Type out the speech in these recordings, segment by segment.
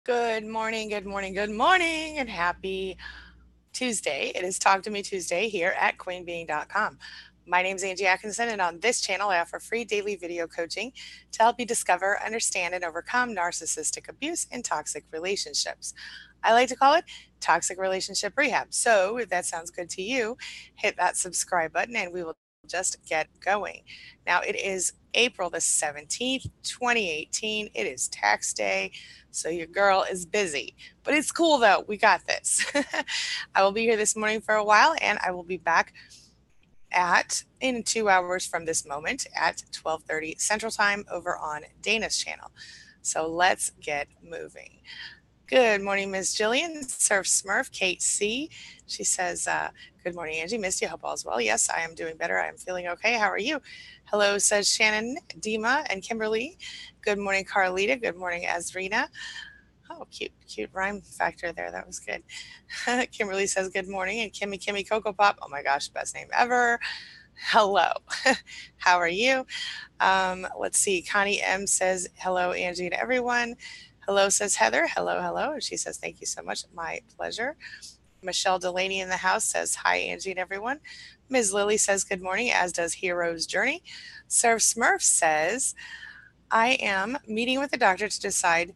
Good morning, good morning, good morning, and happy Tuesday. It is Talk to Me Tuesday here at queenbeing.com. My name is Angie Atkinson, and on this channel, I offer free daily video coaching to help you discover, understand, and overcome narcissistic abuse in toxic relationships. I like to call it toxic relationship rehab. So, if that sounds good to you, hit that subscribe button and we will just get going. Now, it is April the 17th, 2018. It is tax day. So your girl is busy, but it's cool though. We got this. I will be here this morning for a while and I will be back in 2 hours from this moment at 12:30 Central Time over on Dana's channel. So let's get moving. Good morning, Miss Jillian, Surf Smurf, Kate C. She says, good morning, Angie. Missed you. Hope all's well. Yes, I am doing better. I am feeling okay. How are you? Hello, says Shannon, Dima, and Kimberly. Good morning, Carlita. Good morning, Azrina. Oh, cute rhyme factor there. That was good. Kimberly says good morning. And Kimmy Cocoa Pop. Oh my gosh, best name ever. Hello. How are you? Let's see. Connie M says hello, Angie, and everyone. Hello, says Heather. Hello. And she says thank you so much. My pleasure. Michelle Delaney in the house says hi, Angie, and everyone. Ms. Lily says good morning, as does Hero's Journey. Surf Smurf says, I am meeting with the doctor to decide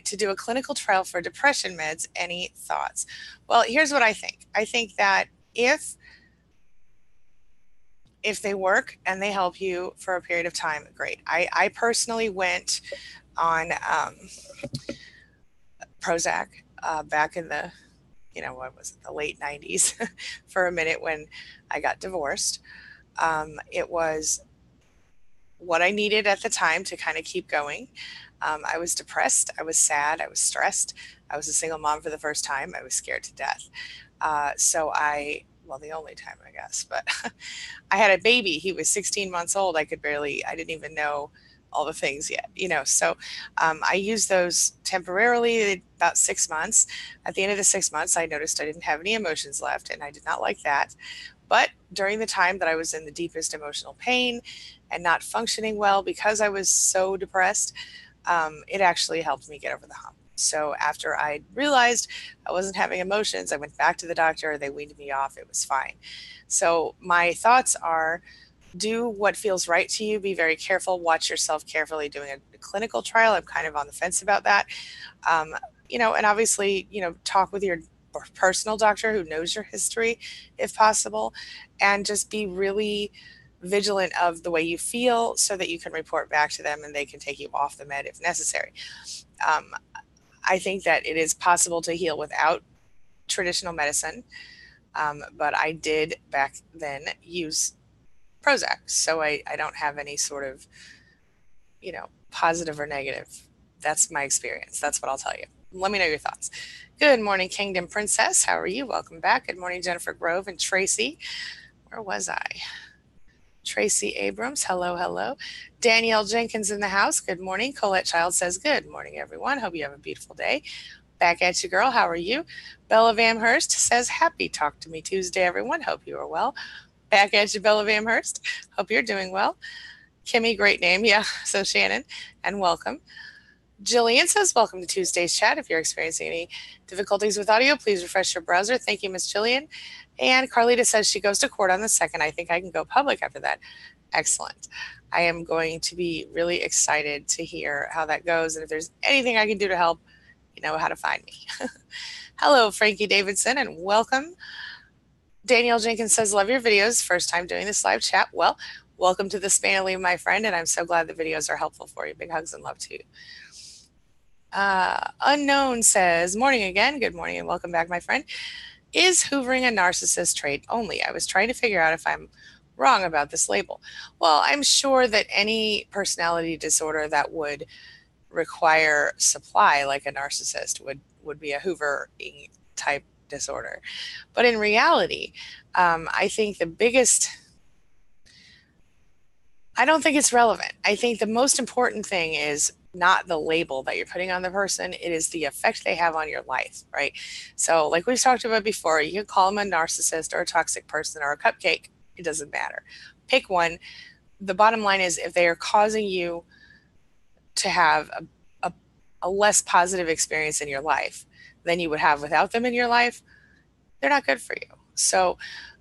to do a clinical trial for depression meds. Any thoughts? Well, here's what I think. I think that if they work and they help you for a period of time, great. I personally went on Prozac back in the, what was it, the late 90s for a minute when I got divorced. It was what I needed at the time to kind of keep going. I was depressed. I was sad. I was stressed. I was a single mom for the first time. I was scared to death. Well, the only time, I guess, but I had a baby. He was 16 months old. I didn't even know all the things yet, So I used those temporarily about 6 months. At the end of the 6 months, I noticed I didn't have any emotions left, and I did not like that. But during the time that I was in the deepest emotional pain and not functioning well because I was so depressed, it actually helped me get over the hump. So after I realized I wasn't having emotions, I went back to the doctor. They weaned me off. It was fine. So my thoughts are, do what feels right to you. Be very careful. Watch yourself carefully doing a clinical trial. I'm kind of on the fence about that. And obviously, talk with your personal doctor who knows your history if possible, and just be really vigilant of the way you feel so that you can report back to them and they can take you off the med if necessary. I think that it is possible to heal without traditional medicine, but I did back then use Prozac, so I don't have any sort of, positive or negative. That's my experience. That's what I'll tell you. Let me know your thoughts. Good morning, Kingdom Princess. How are you? Welcome back. Good morning, Jennifer Grove and Tracy. Where was I? Tracy Abrams. Hello. Danielle Jenkins in the house. Good morning. Colette Child says good morning, everyone. Hope you have a beautiful day. Back at you, girl. How are you? Bella Vamhurst says happy Talk to Me Tuesday, everyone. Hope you are well. Back at you, Bella Vamhurst. Hope you're doing well. Kimmy, great name. Yeah, so Shannon, and welcome. Jillian says, welcome to Tuesday's chat. If you're experiencing any difficulties with audio, please refresh your browser. Thank you, Miss Jillian. And Carlita says she goes to court on the 2nd. I think I can go public after that. Excellent. I am going to be really excited to hear how that goes. And if there's anything I can do to help, you know how to find me. Hello, Frankie Davidson, and welcome. Danielle Jenkins says, love your videos. First time doing this live chat. Well, welcome to the family, my friend, and I'm so glad the videos are helpful for you. Big hugs and love to you. Unknown says, morning again. Good morning and welcome back, my friend. Is hoovering a narcissist trait only? I was trying to figure out if I'm wrong about this label. Well, I'm sure that any personality disorder that would require supply, like a narcissist, would be a hoovering type disorder. But in reality, I think I don't think it's relevant. I think the most important thing is not the label that you're putting on the person. It is the effect they have on your life, right? So like we've talked about before, you can call them a narcissist or a toxic person or a cupcake. It doesn't matter. Pick one. The bottom line is if they are causing you to have a a less positive experience in your life than you would have without them in your life, they're not good for you. So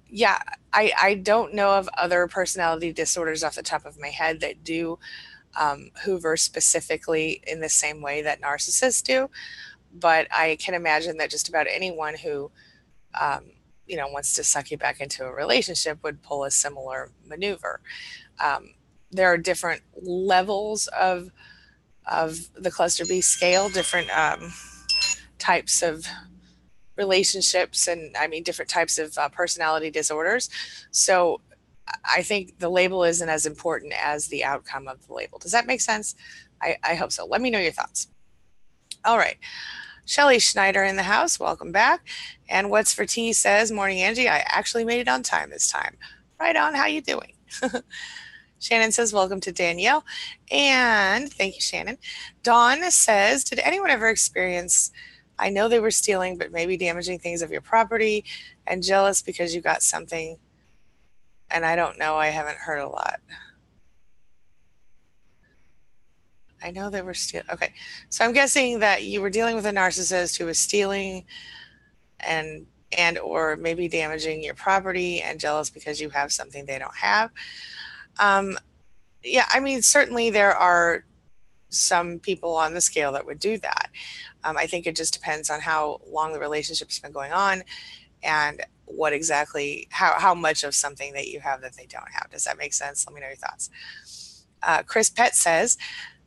yeah, I don't know of other personality disorders off the top of my head that do Hoover specifically in the same way that narcissists do, but I can imagine that just about anyone who um, wants to suck you back into a relationship would pull a similar maneuver. Um, there are different levels of the cluster B scale, different types of relationships, and I mean different types of personality disorders. So I think the label isn't as important as the outcome of the label. Does that make sense? I hope so. Let me know your thoughts. All right. Shelly Schneider in the house. Welcome back. And What's for Tea says, morning, Angie. I actually made it on time this time. Right on. How you doing? Shannon says, welcome to Danielle. And thank you, Shannon. Dawn says, did anyone ever experience, I know they were stealing, but maybe damaging things of your property and jealous because you got something? And I don't know. I haven't heard a lot. I know they were stealing. Okay. So I'm guessing that you were dealing with a narcissist who was stealing and or maybe damaging your property and jealous because you have something they don't have. Yeah, I mean, certainly there are some people on the scale that would do that. I think it just depends on how long the relationship's been going on and what exactly, how much of something that you have that they don't have. Does that make sense? Let me know your thoughts. Chris Pett says,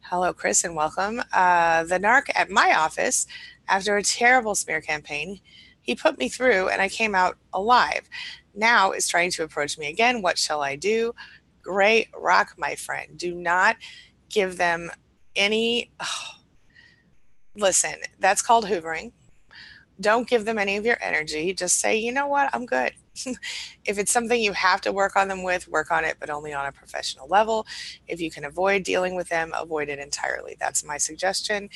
hello, Chris, and welcome. The narc at my office, after a terrible smear campaign, he put me through and I came out alive. Now is trying to approach me again. What shall I do? Gray rock, my friend. Do not give them any. Oh, listen, that's called hoovering. Don't give them any of your energy. Just say, you know what, I'm good. If it's something you have to work on them with, work on it, but only on a professional level. If you can avoid dealing with them, avoid it entirely. That's my suggestion.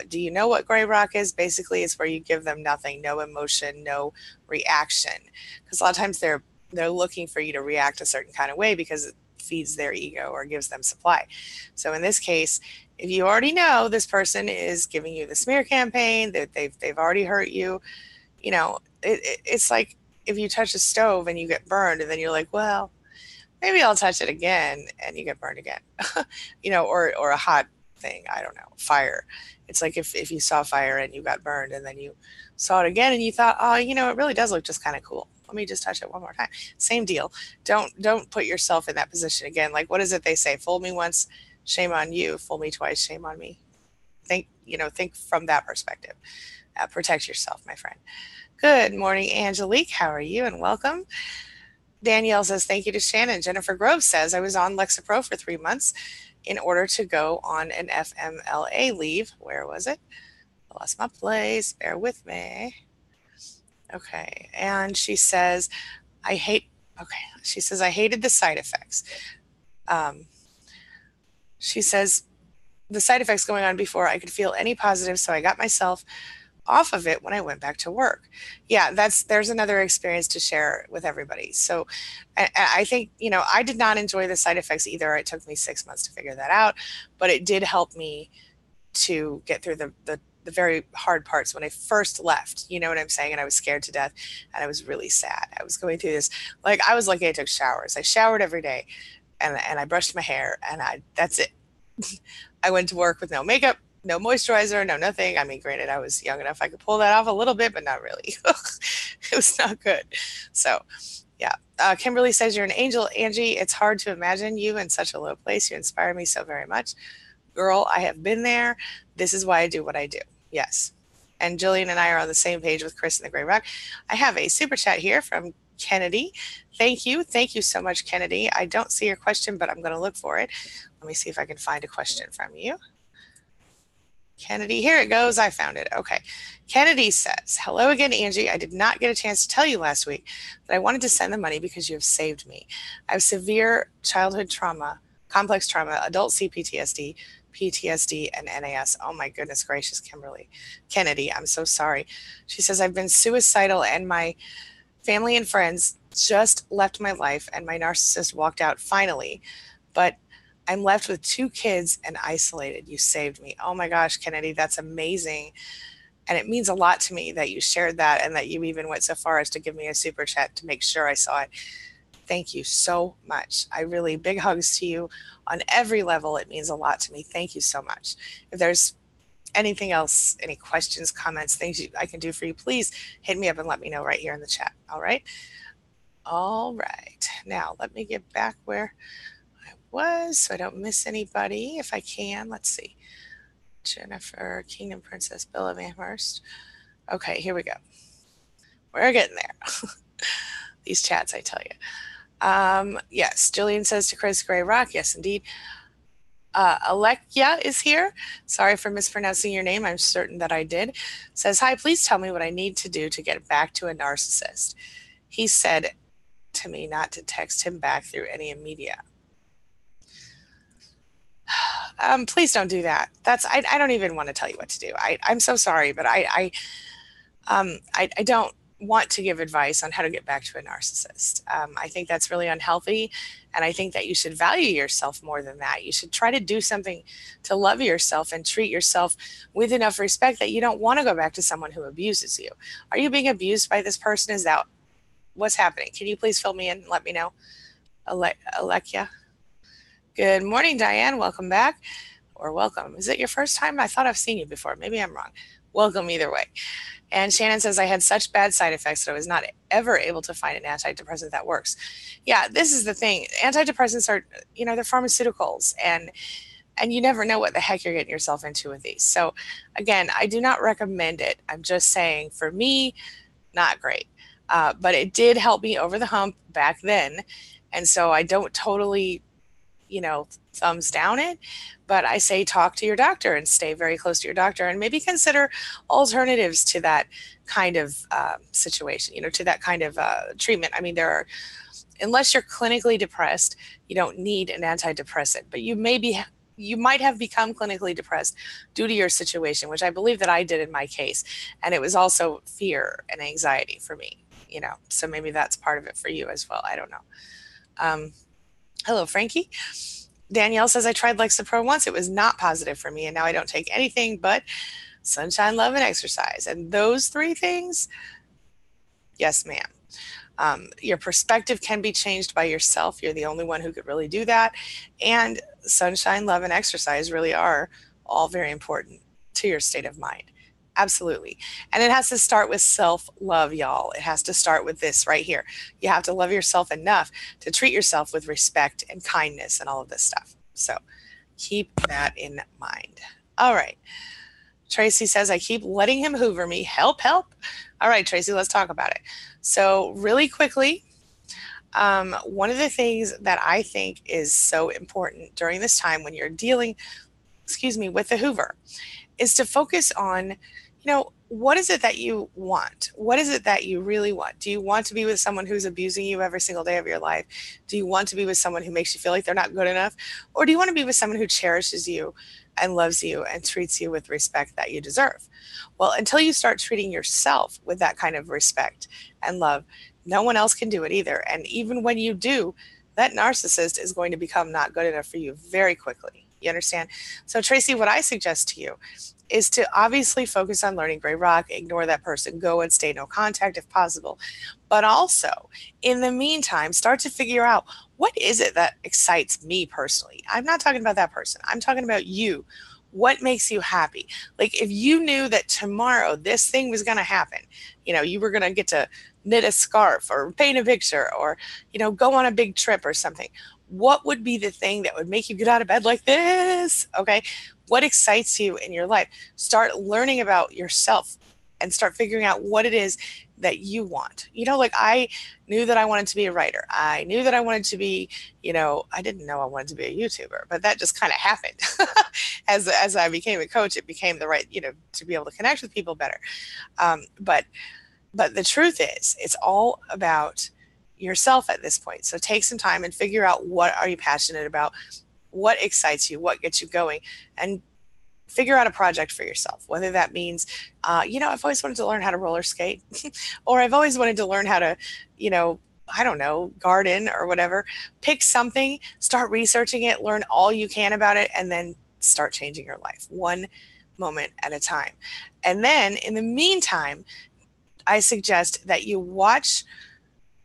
Do you know what gray rock is? Basically, it's where you give them nothing, no emotion, no reaction. Because a lot of times they're looking for you to react a certain kind of way because it feeds their ego or gives them supply. So in this case, if you already know this person is giving you the smear campaign, that they've already hurt you, it's like if you touch a stove and you get burned and then you're like, well, maybe I'll touch it again, and you get burned again, or a hot thing. I don't know, fire. It's like if you saw fire and you got burned and then you saw it again and you thought, oh, it really does look just kind of cool. Let me just touch it one more time. Same deal. Don't put yourself in that position again. Like, what is it they say? Fool me once, shame on you. Fool me twice, shame on me. Think from that perspective. Protect yourself, my friend. Good morning, Angelique. How are you? And welcome. Danielle says, thank you to Shannon. Jennifer Grove says, I was on Lexapro for 3 months in order to go on an FMLA leave. Where was it? I lost my place. Bear with me. Okay. And she says, I hated the side effects. She says, the side effects going on before I could feel any positive, so I got myself off of it when I went back to work. Yeah, there's another experience to share with everybody. So I think, I did not enjoy the side effects either. It took me 6 months to figure that out, but it did help me to get through the very hard parts when I first left, you know what I'm saying? And I was scared to death and I was really sad. I was going through this, like, I was lucky I took showers. I showered every day and I brushed my hair and that's it. I went to work with no makeup, no moisturizer, no nothing. I mean, granted, I was young enough I could pull that off a little bit, but not really. It was not good. So, yeah. Kimberly says, you're an angel, Angie. It's hard to imagine you in such a low place. You inspire me so very much. Girl, I have been there. This is why I do what I do. Yes. And Jillian and I are on the same page with Chris and the Gray Rock. I have a super chat here from Kennedy. Thank you. Thank you so much, Kennedy. I don't see your question, but I'm going to look for it. Let me see if I can find a question from you. Kennedy, here it goes. I found it. Okay. Kennedy says, hello again, Angie. I did not get a chance to tell you last week that I wanted to send the money because you have saved me. I have severe childhood trauma, complex trauma, adult CPTSD, PTSD, and NAS. Oh my goodness gracious, Kennedy, I'm so sorry. She says, I've been suicidal and my family and friends just left my life and my narcissist walked out finally. But I'm left with 2 kids and isolated. You saved me. Oh my gosh, Kennedy, that's amazing. And it means a lot to me that you shared that and that you even went so far as to give me a super chat to make sure I saw it. Thank you so much. I really, big hugs to you on every level. It means a lot to me. Thank you so much. If there's anything else, any questions, comments, things I can do for you, please hit me up and let me know right here in the chat. All right. All right. Now let me get back where I was so I don't miss anybody if I can. Let's see. Jennifer, Kingdom Princess, Bill of Amherst. Okay, here we go. We're getting there. These chats, I tell you. Yes, Jillian says to Chris Gray Rock. Yes, indeed. Alekia is here. Sorry for mispronouncing your name. I'm certain that I did. Says, hi, please tell me what I need to do to get back to a narcissist. He said to me not to text him back through any media. Please don't do that. I don't even want to tell you what to do. I'm so sorry, but I don't want to give advice on how to get back to a narcissist. I think that's really unhealthy. And I think that you should value yourself more than that. You should try to do something to love yourself and treat yourself with enough respect that you don't want to go back to someone who abuses you. Are you being abused by this person? Is that what's happening? Can you please fill me in and let me know? Alekia. Good morning, Diane. Welcome back. Or welcome. Is it your first time? I thought I've seen you before. Maybe I'm wrong. Welcome either way. And Shannon says, I had such bad side effects that I was not ever able to find an antidepressant that works. Yeah, this is the thing. Antidepressants are, they're pharmaceuticals, and you never know what the heck you're getting yourself into with these. So again, I do not recommend it. I'm just saying, for me, not great. But it did help me over the hump back then. And so I don't totally, thumbs down it, but I say talk to your doctor and stay very close to your doctor and maybe consider alternatives to that kind of situation, to that kind of treatment. I mean, unless you're clinically depressed, you don't need an antidepressant, but you might have become clinically depressed due to your situation, which I believe that I did in my case. And it was also fear and anxiety for me, so maybe that's part of it for you as well. I don't know. Hello, Frankie. Danielle says, I tried Lexapro once. It was not positive for me, and now I don't take anything but sunshine, love, and exercise. And those 3 things, yes, ma'am. Your perspective can be changed by yourself. You're the only one who could really do that. And sunshine, love, and exercise really are all very important to your state of mind. Absolutely. And it has to start with self-love, y'all. It has to start with this right here. You have to love yourself enough to treat yourself with respect and kindness and all of this stuff. So keep that in mind. All right. Tracy says, I keep letting him hoover me. Help, help. All right, Tracy, let's talk about it. So really quickly, one of the things that I think is so important during this time when you're dealing, with the hoover, is to focus on, what is it that you want? What is it that you really want? Do you want to be with someone who's abusing you every single day of your life? Do you want to be with someone who makes you feel like they're not good enough? Or do you want to be with someone who cherishes you and loves you and treats you with respect that you deserve? Well, until you start treating yourself with that kind of respect and love, no one else can do it either. And even when you do, that narcissist is going to become not good enough for you very quickly. You understand? So Tracy, what I suggest to you is to obviously focus on learning Gray Rock, ignore that person, go and stay no contact if possible. But also, in the meantime, start to figure out, what is it that excites me personally? I'm not talking about that person. I'm talking about you. What makes you happy? Like, if you knew that tomorrow this thing was going to happen, you were going to get to knit a scarf or paint a picture or, go on a big trip or something. What would be the thing that would make you get out of bed like this? Okay. What excites you in your life? Start learning about yourself and start figuring out what it is that you want. Like, I knew that I wanted to be a writer. I knew that I wanted to be, I didn't know I wanted to be a YouTuber, but that just kind of happened. As I became a coach, it became the right, to be able to connect with people better. But the truth is, it's all about yourself at this point. So take some time and figure out, what are you passionate about? What excites you? What gets you going? And figure out a project for yourself, whether that means, I've always wanted to learn how to roller skate, or I've always wanted to learn how to, I don't know, garden or whatever. Pick something, start researching it, learn all you can about it, and then start changing your life one moment at a time. And then in the meantime, I suggest that you watch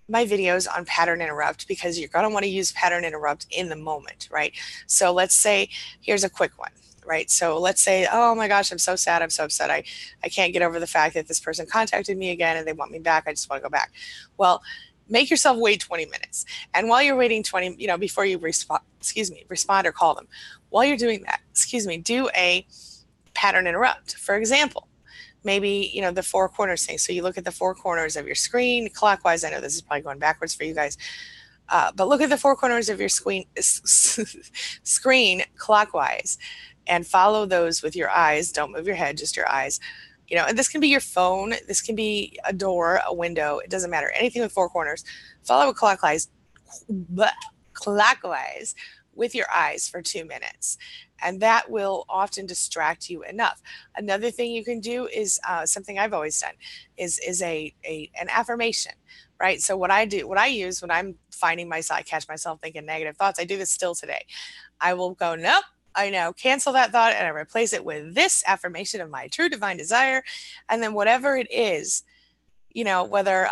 my videos on pattern interrupt, because you're going to want to use pattern interrupt in the moment, right? So let's say, here's a quick one, right? So let's say, oh my gosh, I'm so sad, I'm so upset, I can't get over the fact that this person contacted me again and they want me back, I just want to go back. Well, make yourself wait 20 minutes. And while you're waiting 20, before you respond or call them, while you're doing that, do a pattern interrupt. For example, maybe, the four corners thing. So you look at the four corners of your screen clockwise. I know this is probably going backwards for you guys, but look at the four corners of your screen clockwise and follow those with your eyes. Don't move your head, just your eyes. And this can be your phone, this can be a door, a window, it doesn't matter. Anything with four corners, follow it clockwise with your eyes for 2 minutes. And that will often distract you enough. Another thing you can do is something I've always done is an affirmation, right? So what I use when I'm finding myself, I catch myself thinking negative thoughts. I do this still today. I will go, nope, I now cancel that thought and I replace it with this affirmation of my true divine desire. And then whatever it is, whether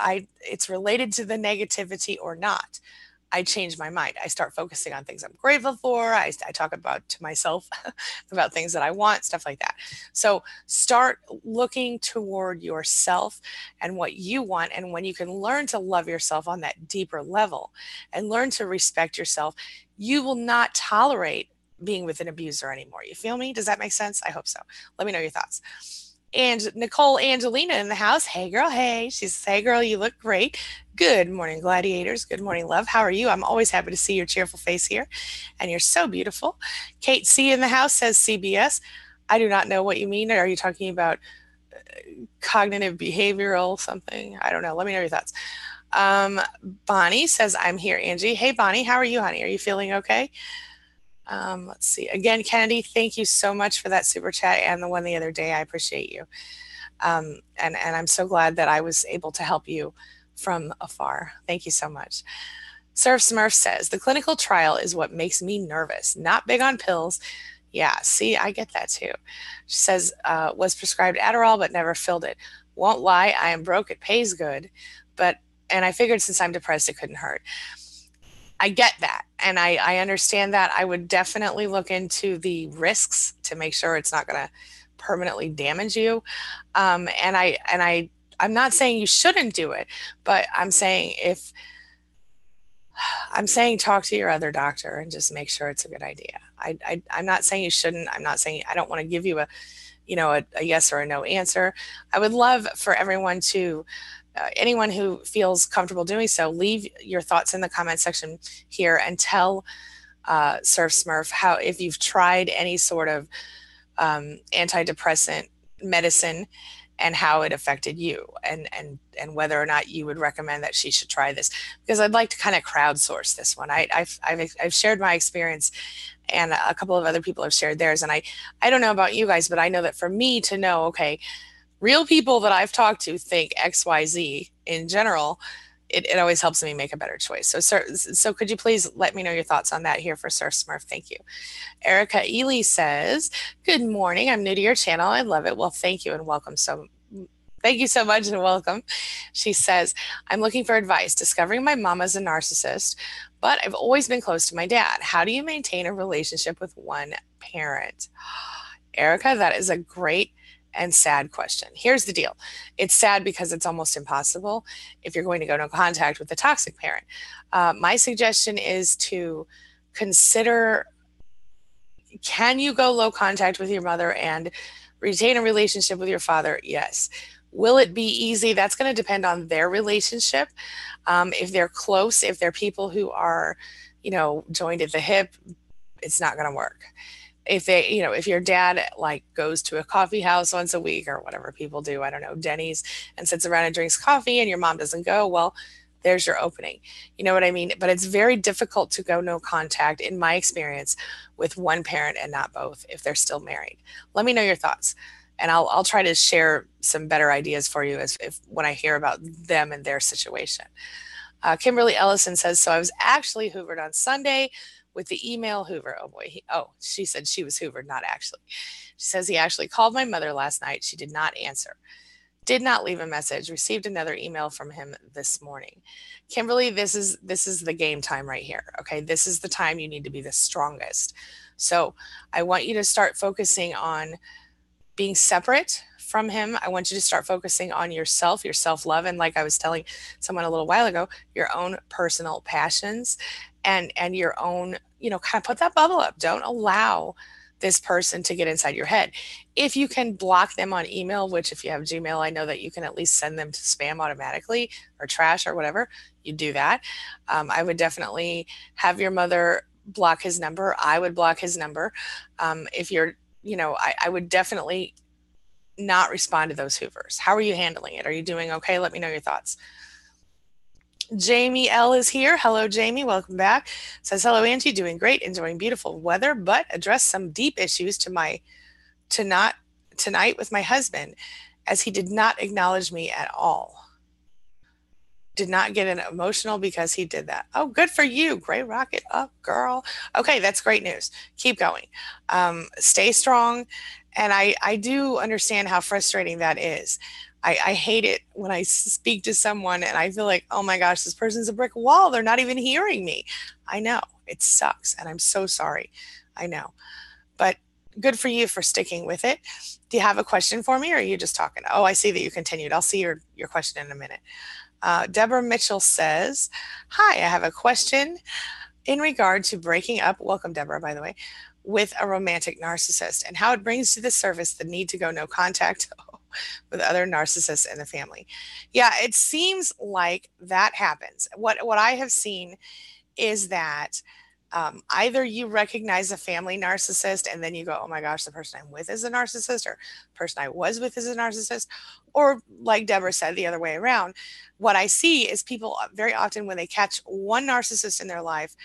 it's related to the negativity or not, I change my mind. I start focusing on things I'm grateful for. I talk to myself about things that I want, stuff like that. So start looking toward yourself and what you want. And when you can learn to love yourself on that deeper level and learn to respect yourself, you will not tolerate being with an abuser anymore. You feel me? Does that make sense? I hope so. Let me know your thoughts. And Nicole Angelina in the house. Hey, girl. Hey. She says, hey, girl, you look great. Good morning, gladiators. Good morning, love. How are you? I'm always happy to see your cheerful face here. And you're so beautiful. Kate C in the house says CBS. I do not know what you mean. Are you talking about cognitive behavioral something? I don't know. Let me know your thoughts. Bonnie says, I'm here, Angie. Hey, Bonnie. How are you, honey? Are you feeling okay? Let's see. Again, Kennedy, thank you so much for that super chat and the one the other day. I appreciate you. And I'm so glad that I was able to help you from afar. Thank you so much. Surf Smurf says, the clinical trial is what makes me nervous. Not big on pills. Yeah, see, I get that too. She says, was prescribed Adderall but never filled it. Won't lie, I am broke. It pays good. And I figured since I'm depressed, it couldn't hurt. I get that. And I understand that. I would definitely look into the risks to make sure it's not going to permanently damage you. I'm not saying you shouldn't do it, but I'm saying talk to your other doctor and just make sure it's a good idea. I'm not saying you shouldn't. I'm not saying, I don't want to give you a yes or a no answer. I would love for everyone to, anyone who feels comfortable doing so, leave your thoughts in the comment section here and tell Surf Smurf if you've tried any sort of antidepressant medicine and how it affected you, and whether or not you would recommend that she should try this, because I'd like to kind of crowdsource this one. I've shared my experience, and a couple of other people have shared theirs, and I don't know about you guys, but I know that for me to know, okay, real people that I've talked to think XYZ in general, it always helps me make a better choice. So could you please let me know your thoughts on that here for Surf Smurf? Thank you. Erica Ely says, good morning. I'm new to your channel. I love it. Well, thank you and welcome. Thank you so much and welcome. She says, I'm looking for advice. Discovering my mom as a narcissist, but I've always been close to my dad. How do you maintain a relationship with one parent? Erica, that is a great and sad question. Here's the deal. It's sad because it's almost impossible if you're going to go no contact with a toxic parent. My suggestion is to consider, can you go low contact with your mother and retain a relationship with your father? Yes. Will it be easy? That's going to depend on their relationship. If they're close, if they're people who are, joined at the hip, it's not going to work. If your dad goes to a coffee house once a week or whatever people do, I don't know, Denny's, and sits around and drinks coffee and your mom doesn't go, well, there's your opening. You know what I mean? But it's very difficult to go no contact, in my experience, with one parent and not both if they're still married. Let me know your thoughts, and I'll try to share some better ideas for you when I hear about them and their situation. Kimberly Ellison says, so I was actually hoovered on Sunday with the email Hoover. Oh boy. She said she was hoovered, not actually. She says he actually called my mother last night. She did not answer. Did not leave a message. Received another email from him this morning. Kimberly, this is the game time right here. Okay, this is the time you need to be the strongest. So I want you to start focusing on being separate from him. I want you to start focusing on yourself, your self-love, and like I was telling someone a little while ago, your own personal passions and your own, kind of put that bubble up. Don't allow this person to get inside your head. If you can block them on email, which if you have Gmail, I know that you can at least send them to spam automatically or trash or whatever, you do that. I would definitely have your mother block his number. I would block his number. If you're, I would definitely not respond to those hoovers. How are you handling it? Are you doing okay? Let me know your thoughts. Jamie L is here. Hello, Jamie. Welcome back. Says, hello, Angie. Doing great. Enjoying beautiful weather, but address some deep issues tonight with my husband, as he did not acknowledge me at all. Did not get an emotional because he did that. Oh, good for you. Great rocket up, girl. Okay, that's great news. Keep going. Stay strong. And I do understand how frustrating that is. I hate it when I speak to someone and I feel like, oh my gosh, this person's a brick wall. They're not even hearing me. I know. It sucks. And I'm so sorry. I know. But good for you for sticking with it. Do you have a question for me or are you just talking? Oh, I see that you continued. I'll see your question in a minute. Deborah Mitchell says, hi, I have a question in regard to breaking up. Welcome, Deborah, by the way, with a romantic narcissist and how it brings to the surface the need to go no contact with other narcissists in the family. Yeah, it seems like that happens. What I have seen is that either you recognize a family narcissist and then you go, oh my gosh, the person I'm with is a narcissist, or the person I was with is a narcissist, or like Deborah said, the other way around. What I see is people very often when they catch one narcissist in their life,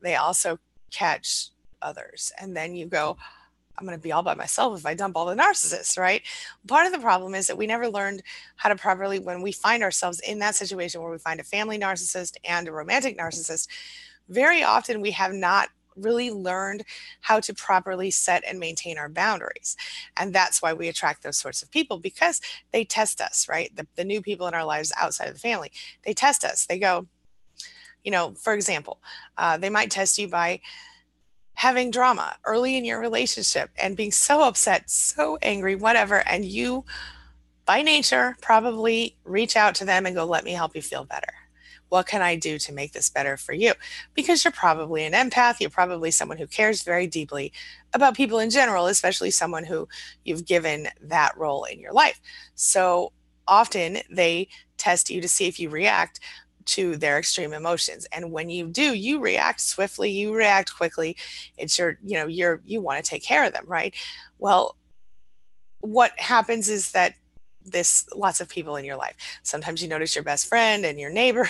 they also catch others. And then you go, I'm going to be all by myself if I dump all the narcissists, right? Part of the problem is that we never learned how to properly, when we find ourselves in that situation where we find a family narcissist and a romantic narcissist, very often we have not really learned how to properly set and maintain our boundaries. And that's why we attract those sorts of people, because they test us, right? The new people in our lives outside of the family, they test us. They go, for example, they might test you by having drama early in your relationship and being so upset, so angry, whatever. And you, by nature, probably reach out to them and go, let me help you feel better. What can I do to make this better for you? Because you're probably an empath. You're probably someone who cares very deeply about people in general, especially someone who you've given that role in your life. So often they test you to see if you react to their extreme emotions. And when you do, you react swiftly, you react quickly. It's you want to take care of them, right? Well, what happens is that lots of people in your life. Sometimes you notice your best friend and your neighbor.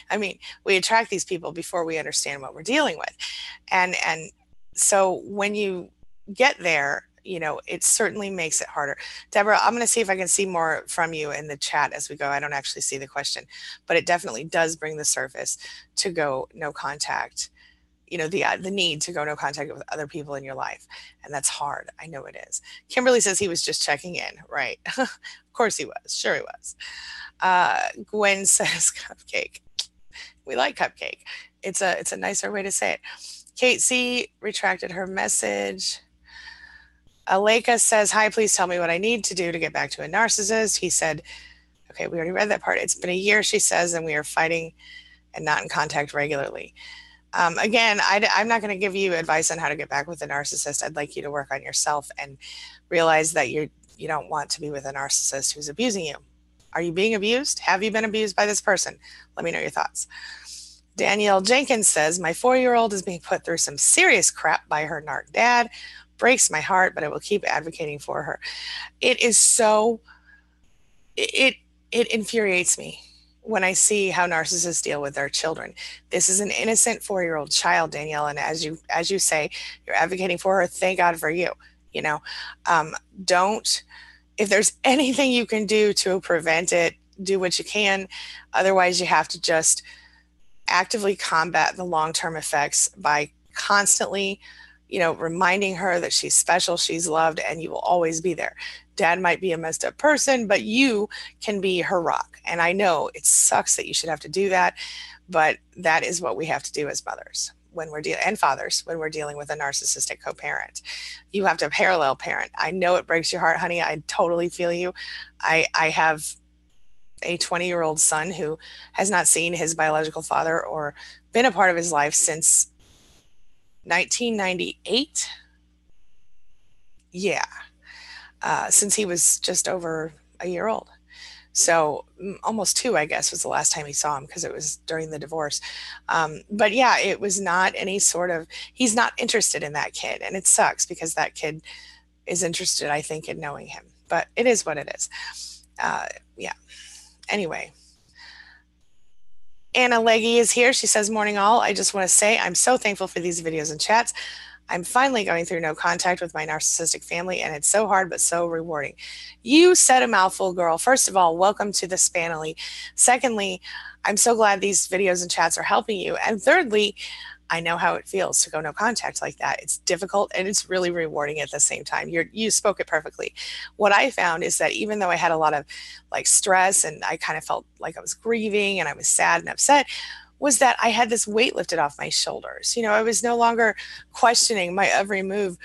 I mean, we attract these people before we understand what we're dealing with. And so when you get there, it certainly makes it harder. Deborah, I'm going to see if I can see more from you in the chat as we go. I don't actually see the question, but it definitely does bring the surface to go no contact, the need to go no contact with other people in your life. And that's hard. I know it is. Kimberly says he was just checking in, right? Of course he was. Sure he was. Gwen says cupcake. We like cupcake. It's a nicer way to say it. Kate C retracted her message. Aleka says, hi, please tell me what I need to do to get back to a narcissist. He said, okay, we already read that part. It's been a year, she says, and we are fighting and not in contact regularly. Again, I'm not going to give you advice on how to get back with a narcissist. I'd like you to work on yourself and realize that you don't want to be with a narcissist who's abusing you. Are you being abused? Have you been abused by this person? Let me know your thoughts. Danielle Jenkins says, my 4-year-old is being put through some serious crap by her narc dad. Breaks my heart, but I will keep advocating for her. It is so, it infuriates me when I see how narcissists deal with their children. This is an innocent 4-year-old child, Danielle, and as you say, you're advocating for her. Thank God for you. If there's anything you can do to prevent it, do what you can. Otherwise, you have to just actively combat the long-term effects by constantly, reminding her that she's special, she's loved, and you will always be there. Dad might be a messed up person, but you can be her rock. And I know it sucks that you should have to do that, but that is what we have to do as mothers when we're dealing, and fathers, when we're dealing with a narcissistic co-parent. You have to parallel parent. I know it breaks your heart, honey. I totally feel you. I have a 20-year-old son who has not seen his biological father or been a part of his life since 1998. Yeah. Since he was just over a year old. So almost 2, I guess, was the last time he saw him because it was during the divorce. But yeah, it was not any sort of, he's not interested in that kid. And it sucks because that kid is interested, I think, in knowing him. But it is what it is. Yeah. Anyway. Anna Leggy is here. She says, morning all. I just want to say I'm so thankful for these videos and chats. I'm finally going through no contact with my narcissistic family, and it's so hard but so rewarding. You said a mouthful, girl. First of all, welcome to the Spanily. Secondly, I'm so glad these videos and chats are helping you. And thirdly, I know how it feels to go no contact like that. It's difficult and it's really rewarding at the same time. You spoke it perfectly. What I found is that even though I had a lot of like stress and I kind of felt like I was grieving and I was sad and upset, was that I had this weight lifted off my shoulders. I was no longer questioning my every move,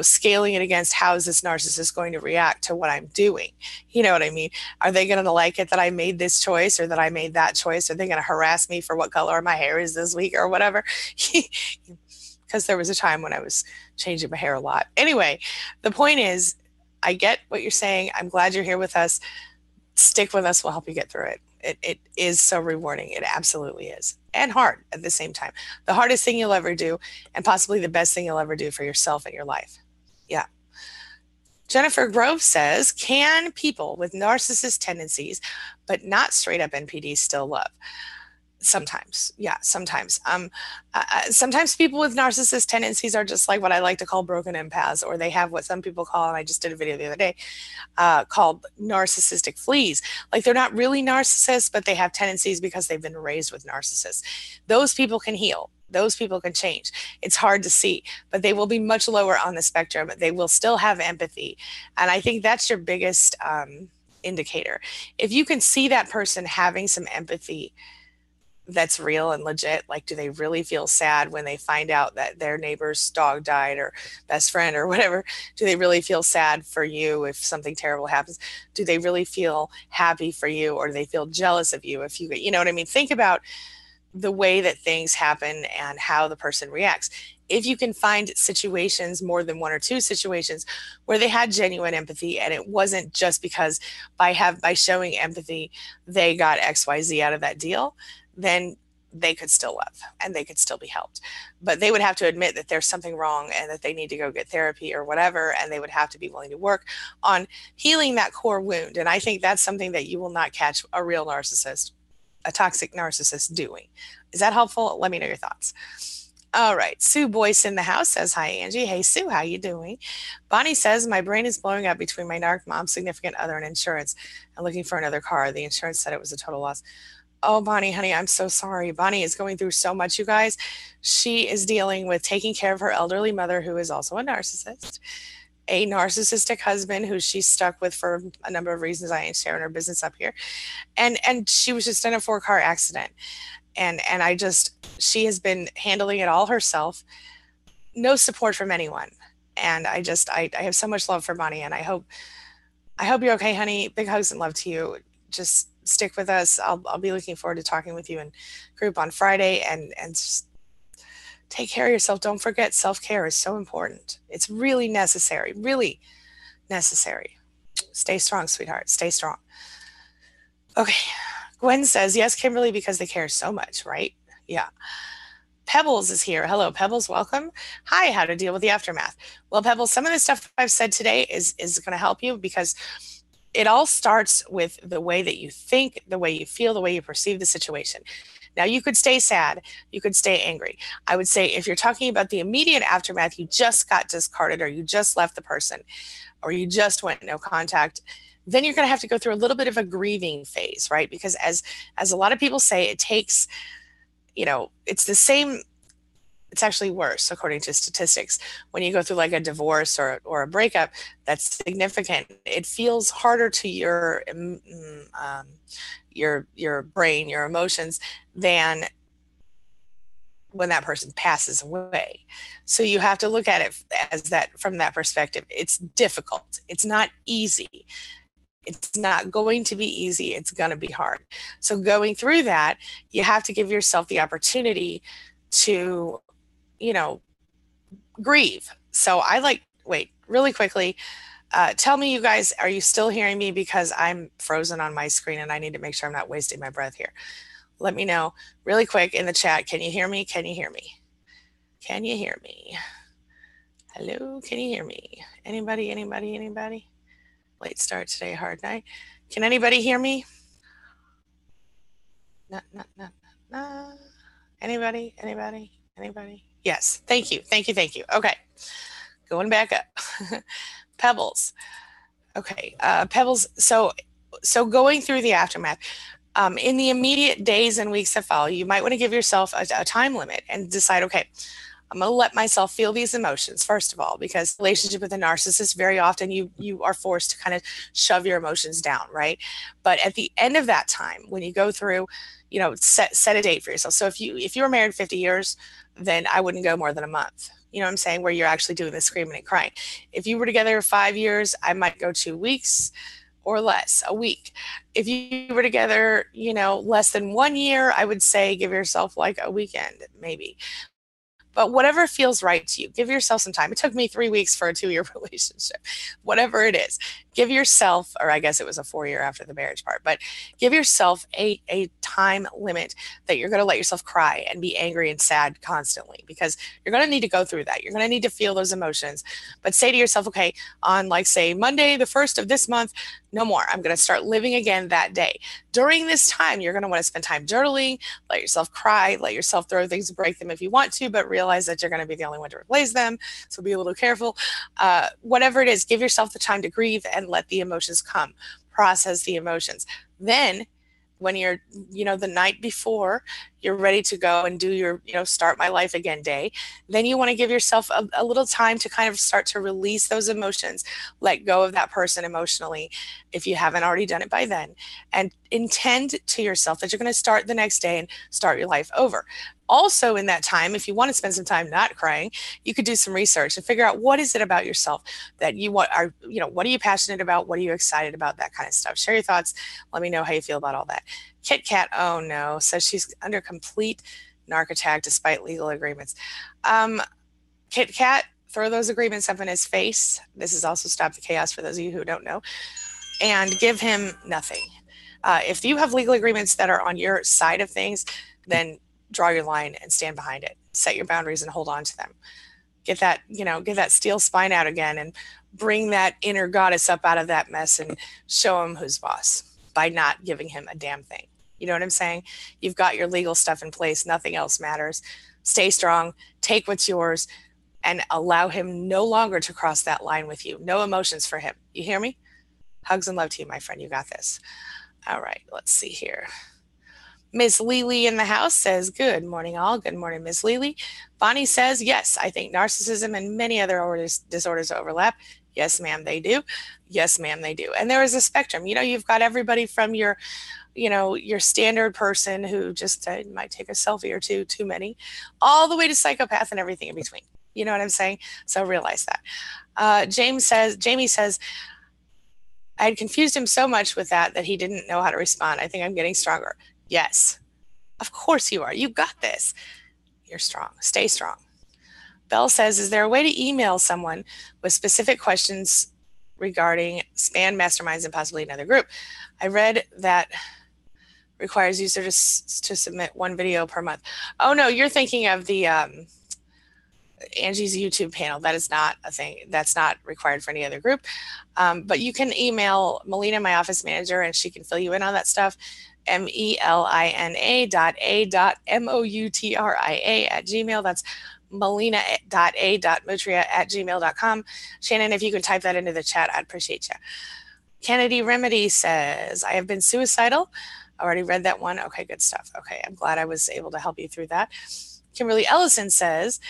scaling it against how is this narcissist going to react to what I'm doing? You know what I mean? Are they going to like it that I made this choice or that I made that choice? Are they going to harass me for what color my hair is this week or whatever? Because there was a time when I was changing my hair a lot. Anyway, the point is, I get what you're saying. I'm glad you're here with us. Stick with us. We'll help you get through it. It is so rewarding. It absolutely is. And hard at the same time. The hardest thing you'll ever do, and possibly the best thing you'll ever do for yourself and your life. Yeah. Jennifer Grove says, can people with narcissist tendencies, but not straight up NPD, still love? Sometimes. Yeah, sometimes. Sometimes people with narcissist tendencies are just like what I like to call broken empaths, or they have what some people call, and I just did a video the other day, called narcissistic fleas. Like they're not really narcissists, but they have tendencies because they've been raised with narcissists. Those people can heal. Those people can change. It's hard to see, but they will be much lower on the spectrum. They will still have empathy. And I think that's your biggest indicator. If you can see that person having some empathy that's real and legit, like do they really feel sad when they find out that their neighbor's dog died or best friend or whatever? Do they really feel sad for you if something terrible happens? Do they really feel happy for you, or do they feel jealous of you if you know what I mean? Think about the way that things happen and how the person reacts. If you can find situations, more than 1 or 2 situations, where they had genuine empathy and it wasn't just because by showing empathy they got XYZ out of that deal, then they could still love and they could still be helped. But they would have to admit that there's something wrong and that they need to go get therapy or whatever, and they would have to be willing to work on healing that core wound. And I think that's something that you will not catch a real narcissist, a toxic narcissist, doing. Is that helpful? Let me know your thoughts. All right. Sue Boyce in the house says, hi, Angie. Hey, Sue, how you doing? Bonnie says, my brain is blowing up between my narc mom, significant other, and insurance. I'm looking for another car. The insurance said it was a total loss. Oh, Bonnie, honey, I'm so sorry. Bonnie is going through so much, you guys. She is dealing with taking care of her elderly mother, who is also a narcissist, a narcissistic husband who she's stuck with for a number of reasons. I ain't sharing her business up here. And she was just in a 4-car accident. And she has been handling it all herself. No support from anyone. And I have so much love for Bonnie, and I hope you're okay, honey. Big hugs and love to you. Just stick with us. I'll be looking forward to talking with you in group on Friday, and just take care of yourself. Don't forget, self-care is so important. It's really necessary, really necessary. Stay strong, sweetheart. Stay strong. Okay. Gwen says, yes, Kimberly, because they care so much, right? Yeah. Pebbles is here. Hello, Pebbles. Welcome. Hi, how to deal with the aftermath. Well, Pebbles, some of the stuff I've said today is going to help you, because it all starts with the way that you think, the way you feel, the way you perceive the situation. Now, you could stay sad. You could stay angry. I would say if you're talking about the immediate aftermath, you just got discarded, or you just left the person, or you just went no contact, then you're going to have to go through a little bit of a grieving phase, right? Because as a lot of people say, it takes it's the same. It's actually worse, according to statistics. When you go through like a divorce or a breakup that's significant, it feels harder to your brain, your emotions, than when that person passes away. So you have to look at it as that, from that perspective. It's difficult. It's not easy. It's not going to be easy. It's going to be hard. So going through that, you have to give yourself the opportunity to, grieve. So wait, really quickly, tell me, you guys, are you still hearing me? Because I'm frozen on my screen and I need to make sure I'm not wasting my breath here. Let me know really quick in the chat. Can you hear me? Can you hear me? Can you hear me? Hello, can you hear me? Anybody? Late start today, hard night. Can anybody hear me? Nah. Anybody? Yes, thank you. Okay, going back up. Pebbles. Okay, Pebbles. So going through the aftermath, in the immediate days and weeks that follow, you might want to give yourself a time limit and decide, okay, I'm going to let myself feel these emotions, first of all, because relationship with a narcissist, very often you are forced to kind of shove your emotions down, right? But at the end of that time, when you go through, set a date for yourself. So if you were married 50 years, then I wouldn't go more than a month. You know what I'm saying? Where you're actually doing the screaming and crying. If you were together 5 years, I might go 2 weeks or less, a week. If you were together, less than 1 year, I would say give yourself like a weekend, maybe. But whatever feels right to you, give yourself some time. It took me 3 weeks for a 2-year relationship. Whatever it is, give yourself, or I guess it was a 4-year after the marriage part, but give yourself a time limit that you're going to let yourself cry and be angry and sad constantly, because you're going to need to go through that. You're going to need to feel those emotions. But say to yourself, okay, on like say Monday, the 1st of this month, no more. I'm going to start living again that day. During this time, you're going to want to spend time journaling, let yourself cry, let yourself throw things, break them if you want to, but realize that you're going to be the only one to replace them. So be a little careful. Whatever it is, give yourself the time to grieve and let the emotions come. Process the emotions. Then when you're, the night before you're ready to go and do your, start my life again day, then you want to give yourself a little time to kind of start to release those emotions, let go of that person emotionally, if you haven't already done it by then, and intend to yourself that you're going to start the next day and start your life over. Also, in that time, if you want to spend some time not crying, you could do some research and figure out what is it about yourself that you want, what are you passionate about? What are you excited about? That kind of stuff. Share your thoughts. Let me know how you feel about all that. Kit Kat, oh no, says she's under complete narc attack despite legal agreements. Kit Kat, throw those agreements up in his face. This is also Stop the Chaos for those of you who don't know. And give him nothing. If you have legal agreements that are on your side of things, then draw your line and stand behind it. Set your boundaries and hold on to them. Get that steel spine out again and bring that inner goddess up out of that mess and show him who's boss by not giving him a damn thing. You know what I'm saying? You've got your legal stuff in place. Nothing else matters. Stay strong. Take what's yours and allow him no longer to cross that line with you. No emotions for him. You hear me? Hugs and love to you, my friend. You got this. All right, let's see here. Miss Lily in the house says, good morning, all. Good morning, Miss Lily. Bonnie says, yes, I think narcissism and many other disorders overlap. Yes, ma'am, they do. Yes, ma'am, they do. And there is a spectrum. You've got everybody from your standard person who just might take a selfie or two too many, all the way to psychopath and everything in between. You know what I'm saying? So realize that. Jamie says, I had confused him so much with that he didn't know how to respond. I think I'm getting stronger. Yes, of course you are. You got this. You're strong. Stay strong. Belle says, is there a way to email someone with specific questions regarding spam masterminds and possibly another group? I read that requires users to submit 1 video per month. Oh, no, you're thinking of the Angie's YouTube panel. That is not a thing. That's not required for any other group. But you can email Melina, my office manager, and she can fill you in on that stuff. melina.a.moutria@gmail. That's melina.a.mutria@gmail.com. Shannon, if you could type that into the chat, I'd appreciate you. Kennedy Remedy says, I have been suicidal. Already read that one. Okay, good stuff. Okay, I'm glad I was able to help you through that. Kimberly Ellison says,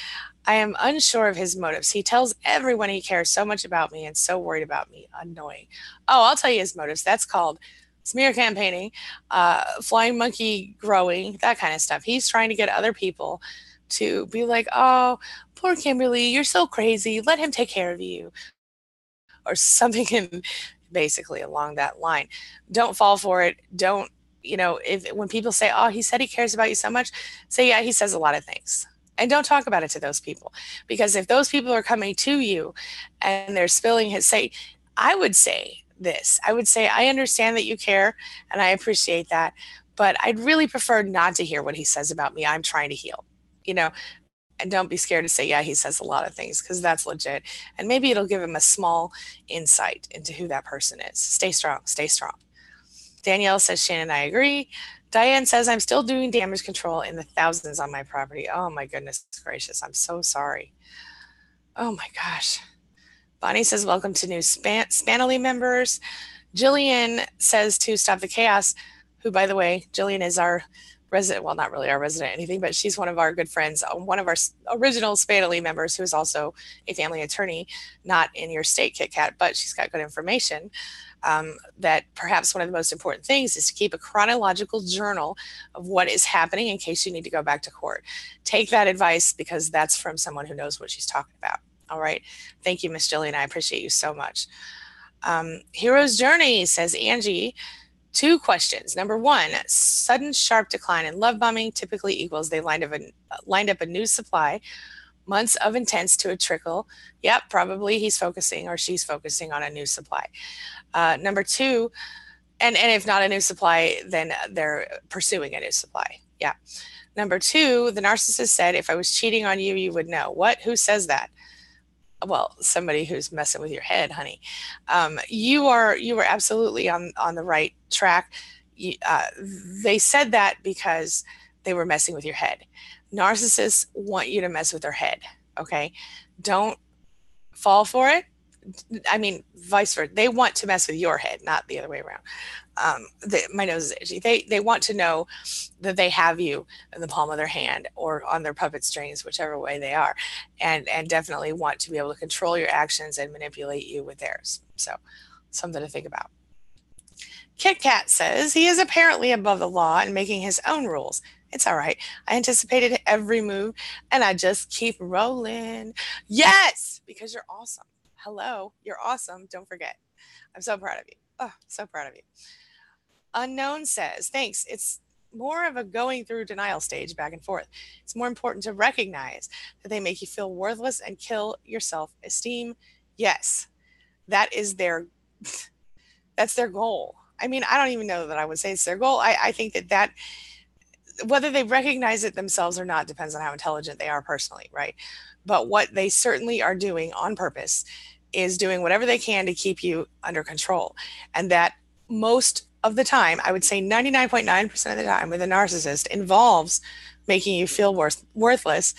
I am unsure of his motives. He tells everyone he cares so much about me and so worried about me. Annoying. Oh, I'll tell you his motives. That's called smear campaigning, flying monkey growing, that kind of stuff. He's trying to get other people to be like, oh, poor Kimberly, you're so crazy. Let him take care of you. Or something basically along that line. Don't fall for it. Don't, if when people say, oh, he said he cares about you so much, say, yeah, he says a lot of things. And don't talk about it to those people. Because if those people are coming to you and they're spilling I would say this. I would say, I understand that you care and I appreciate that, but I'd really prefer not to hear what he says about me. I'm trying to heal, and don't be scared to say, yeah, he says a lot of things, because that's legit. And maybe it'll give him a small insight into who that person is. Stay strong. Stay strong. Danielle says, Shannon, I agree. Diane says, I'm still doing damage control in the thousands on my property. Oh my goodness gracious. I'm so sorry. Oh my gosh. Bonnie says, welcome to new Spanily members. Jillian says to stop the chaos, who, by the way, Jillian is our resident, well, not really our resident anything, but she's one of our good friends, one of our original Spanily members, who is also a family attorney, not in your state, Kit Kat, but she's got good information. That perhaps one of the most important things is to keep a chronological journal of what is happening in case you need to go back to court. Take that advice, because that's from someone who knows what she's talking about. All right. Thank you, Miss Jillian. I appreciate you so much. Hero's Journey says, Angie, 2 questions. Number 1, sudden sharp decline in love bombing typically equals they lined up a new supply, months of intense to a trickle. Yep, probably he's focusing or she's focusing on a new supply. Number 2, and if not a new supply, then they're pursuing a new supply. Yeah. Number 2, the narcissist said, if I was cheating on you, you would know. What? Who says that? Well, somebody who's messing with your head, honey. You were absolutely on the right track. They said that because they were messing with your head. Narcissists want you to mess with their head. Okay. Don't fall for it. I mean, vice versa. They want to mess with your head, not the other way around. My nose is itchy. They want to know that they have you in the palm of their hand or on their puppet strings, whichever way they are, and definitely want to be able to control your actions and manipulate you with theirs. So, something to think about. Kit Kat says, he is apparently above the law and making his own rules. It's all right. I anticipated every move and I just keep rolling. Yes, because you're awesome. Hello, you're awesome. Don't forget. I'm so proud of you. Oh, so proud of you. Unknown says, thanks. It's more of a going through denial stage back and forth. It's more important to recognize that they make you feel worthless and kill your self-esteem. Yes, that is that's their goal. I mean, I don't even know that I would say it's their goal. I think that whether they recognize it themselves or not depends on how intelligent they are personally, right? But what they certainly are doing on purpose is doing whatever they can to keep you under control. And that most of the time, I would say 99.9% of the time with a narcissist, involves making you feel worthless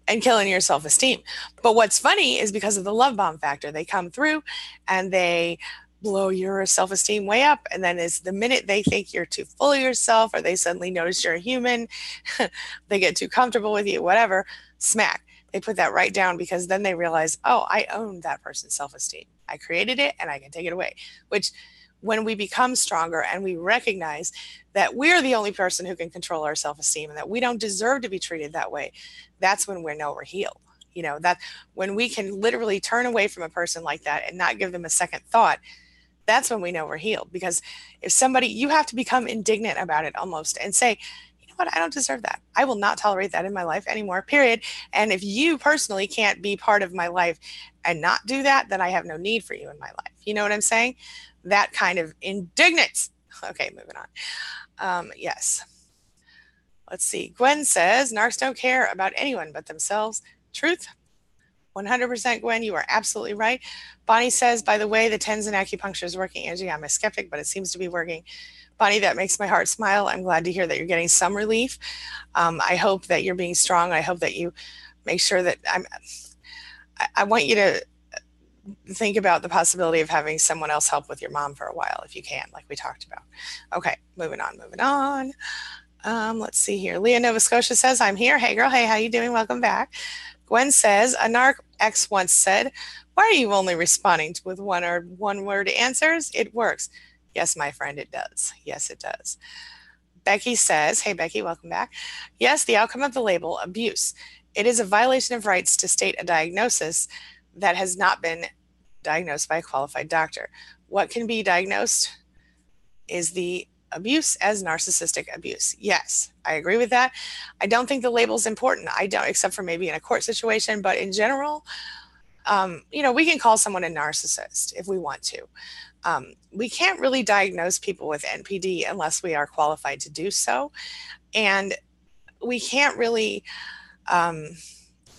and killing your self-esteem. But what's funny is because of the love bomb factor, they come through and they blow your self-esteem way up. And then is the minute they think you're too full of yourself, or they suddenly notice you're a human, they get too comfortable with you, whatever, smack. They put that right down, because then they realize, oh, I own that person's self-esteem. I created it and I can take it away. Which, when we become stronger and we recognize that we're the only person who can control our self-esteem and that we don't deserve to be treated that way, that's when we know we're healed. That when we can literally turn away from a person like that and not give them a second thought, that's when we know we're healed. Because if you have to become indignant about it almost and say, but I don't deserve that. I will not tolerate that in my life anymore, period. And if you personally can't be part of my life and not do that, then I have no need for you in my life. You know what I'm saying? That kind of indignance. Okay, moving on. Yes. Let's see. Gwen says, narcs don't care about anyone but themselves. Truth. 100% Gwen, you are absolutely right. Bonnie says, by the way, the TENS and acupuncture is working. Angie, I'm a skeptic, but it seems to be working. Bonnie, that makes my heart smile. I'm glad to hear that you're getting some relief. I hope that you're being strong. I hope that you make sure that I want you to think about the possibility of having someone else help with your mom for a while if you can, like we talked about. Okay, moving on. Let's see here. Leah, Nova Scotia says, I'm here. Hey, girl. Hey, how you doing? Welcome back. Gwen says, a narc ex once said, why are you only responding with one-word answers? It works. Yes, my friend, it does. Yes, it does. Becky says, hey, Becky, welcome back. Yes, the outcome of the label, abuse. It is a violation of rights to state a diagnosis that has not been diagnosed by a qualified doctor. What can be diagnosed is the abuse as narcissistic abuse. Yes, I agree with that. I don't think the label is important. I don't, except for maybe in a court situation, but in general, we can call someone a narcissist if we want to. We can't really diagnose people with NPD unless we are qualified to do so. And we can't really,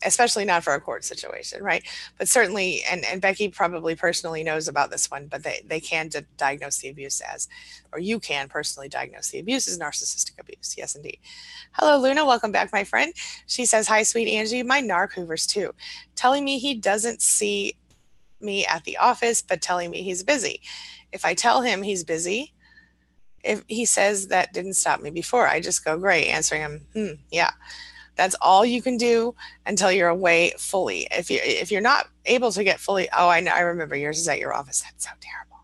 especially not for a court situation, right? But certainly, and Becky probably personally knows about this one, but they can diagnose the abuse as, or you can personally diagnose the abuse as narcissistic abuse. Yes, indeed. Hello, Luna. Welcome back, my friend. She says, hi, sweet Angie. My narc hoovers too, telling me he doesn't see me at the office, but telling me he's busy. If I tell him he's busy, if he says that didn't stop me before, I just go, great, answering him, yeah. That's all you can do until you're away fully. If you're not able to get fully, oh, I know, I remember yours is at your office. That's so terrible.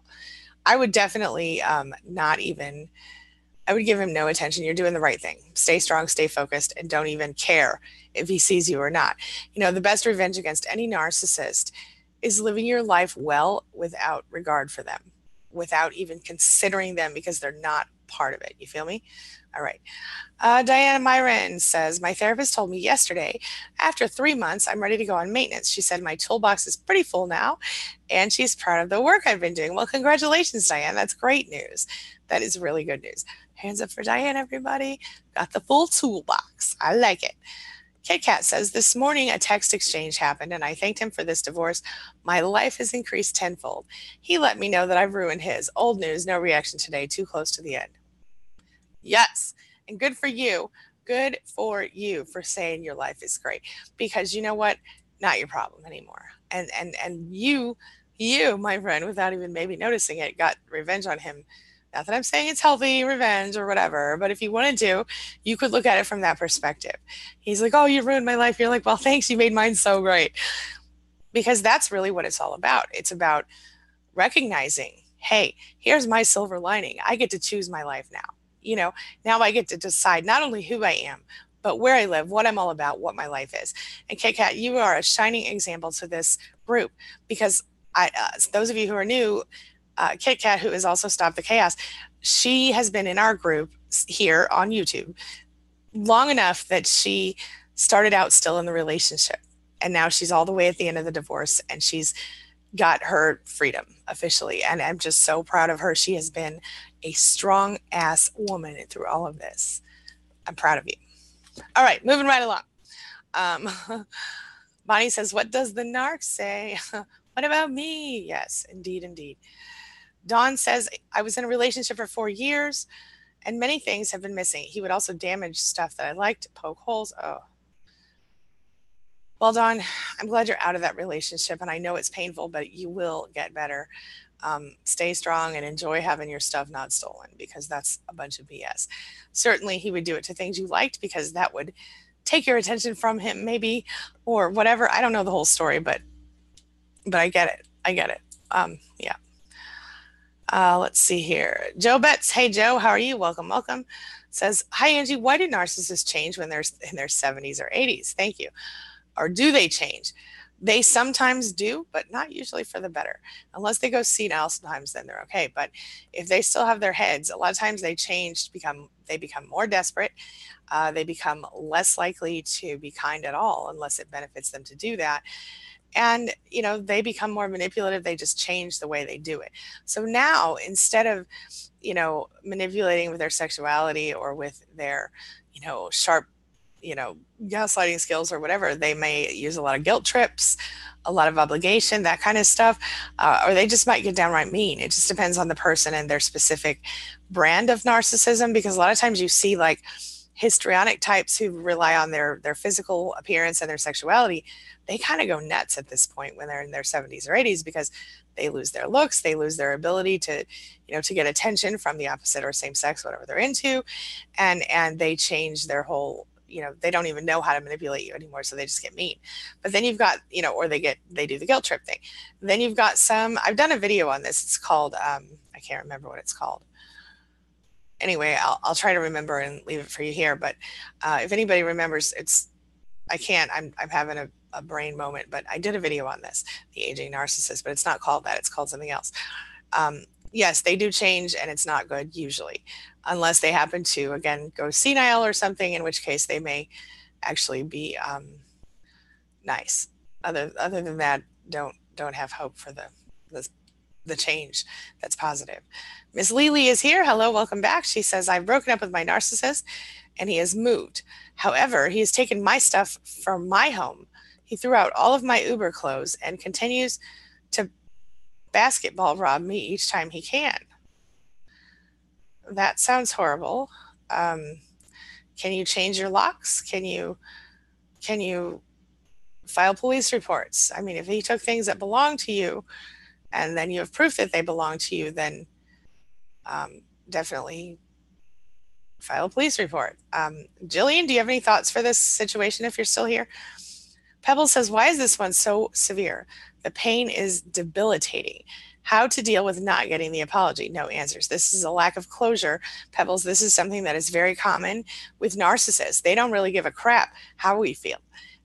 I would definitely not even, I would give him no attention. You're doing the right thing. Stay strong, stay focused, and don't even care if he sees you or not. The best revenge against any narcissist is living your life well without regard for them, without even considering them because they're not part of it. You feel me? All right. Diana Myron says, my therapist told me yesterday, after 3 months, I'm ready to go on maintenance. She said my toolbox is pretty full now, and she's proud of the work I've been doing. Well, congratulations, Diane. That's great news. That is really good news. Hands up for Diane, everybody. Got the full toolbox. I like it. Kit Kat says, this morning a text exchange happened, and I thanked him for this divorce. My life has increased tenfold. He let me know that I've ruined his. Old news, no reaction today, too close to the end. Yes, and good for you. Good for you for saying your life is great, because you know what? Not your problem anymore. And you, my friend, without even maybe noticing it, got revenge on him. Not that I'm saying it's healthy revenge or whatever, but if you wanted to, you could look at it from that perspective. He's like, oh, you ruined my life. You're like, well, thanks. You made mine so great. Because that's really what it's all about. It's about recognizing, hey, here's my silver lining. I get to choose my life now. Now I get to decide not only who I am, but where I live, what I'm all about, what my life is. And Kit Kat, you are a shining example to this group, because those of you who are new, Kit Kat, who is also Stop the Chaos, she has been in our group here on YouTube long enough that she started out still in the relationship. And now she's all the way at the end of the divorce, and she's got her freedom officially. And I'm just so proud of her. She has been a strong ass woman through all of this. I'm proud of you. All right, moving right along. Bonnie says, what does the narc say? What about me? Yes, indeed, indeed. Dawn says, I was in a relationship for 4 years and many things have been missing. He would also damage stuff that I liked, poke holes. Oh. Well, Dawn, I'm glad you're out of that relationship, and I know it's painful, but you will get better. Stay strong and enjoy having your stuff not stolen, because that's a bunch of BS. Certainly he would do it to things you liked, because that would take your attention from him maybe, or whatever. I don't know the whole story, but I get it. I get it. Yeah. Let's see here. Joe Betts. Hey, Joe, how are you? Welcome, welcome. Says, hi, Angie. Why do narcissists change when they're in their 70s or 80s? Thank you. Or do they change? They sometimes do, but not usually for the better. Unless they go senile sometimes, then they're okay. But if they still have their heads, a lot of times they change, they become more desperate. They become less likely to be kind at all unless it benefits them to do that. And, they become more manipulative. They just change the way they do it. So now, instead of, manipulating with their sexuality or with their, sharp, gaslighting skills or whatever, they may use a lot of guilt trips, a lot of obligation, that kind of stuff, or they just might get downright mean. It just depends on the person and their specific brand of narcissism, because a lot of times you see, like, histrionic types who rely on their physical appearance and their sexuality, they kind of go nuts at this point when they're in their 70s or 80s, because they lose their looks, they lose their ability to, to get attention from the opposite or same sex, whatever they're into, and they change their whole, they don't even know how to manipulate you anymore, so they just get mean. But then you've got, or they do the guilt trip thing. Then you've got some, I've done a video on this, it's called, I can't remember what it's called. Anyway, I'll try to remember and leave it for you here. But if anybody remembers, I'm having a brain moment, but I did a video on this, the aging narcissist, but it's not called that. It's called something else. Yes, they do change, and it's not good usually, unless they happen to, again, go senile or something, in which case they may actually be nice. Other than that, don't have hope for the change that's positive. Miss Lily is here. Hello, welcome back. She says, I've broken up with my narcissist and he has moved. However, he has taken my stuff from my home. He threw out all of my Uber clothes and continues to basketball rob me each time he can. That sounds horrible. Can you change your locks? Can you file police reports? I mean, if he took things that belong to you and then you have proof that they belong to you, then definitely file a police report. Jillian, do you have any thoughts for this situation if you're still here? Pebble says, why is this one so severe? The pain is debilitating. How to deal with not getting the apology? No answers. This is a lack of closure. Pebbles, this is something that is very common with narcissists. They don't really give a crap how we feel.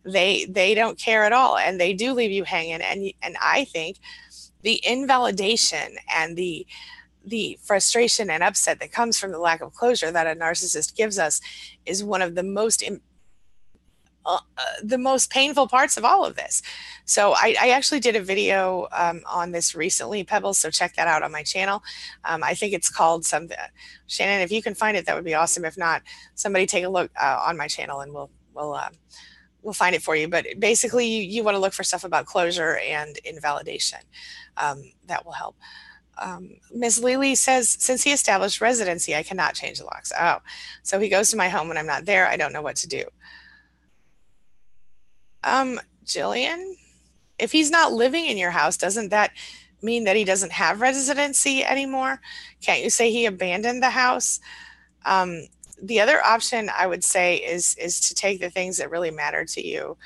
They don't care at all, and they do leave you hanging. And I think the invalidation and the frustration and upset that comes from the lack of closure that a narcissist gives us is one of the most painful parts of all of this. So I actually did a video on this recently, Pebbles, so check that out on my channel. I think it's called something. Shannon, if you can find it, that would be awesome. If not, somebody take a look on my channel and we'll find it for you. But basically, you want to look for stuff about closure and invalidation. That will help. Ms. Lily says, since he established residency, I cannot change the locks. Oh, so he goes to my home when I'm not there. I don't know what to do. Jillian, if he's not living in your house, doesn't that mean that he doesn't have residency anymore? Can't you say he abandoned the house? The other option I would say is to take the things that really matter to you.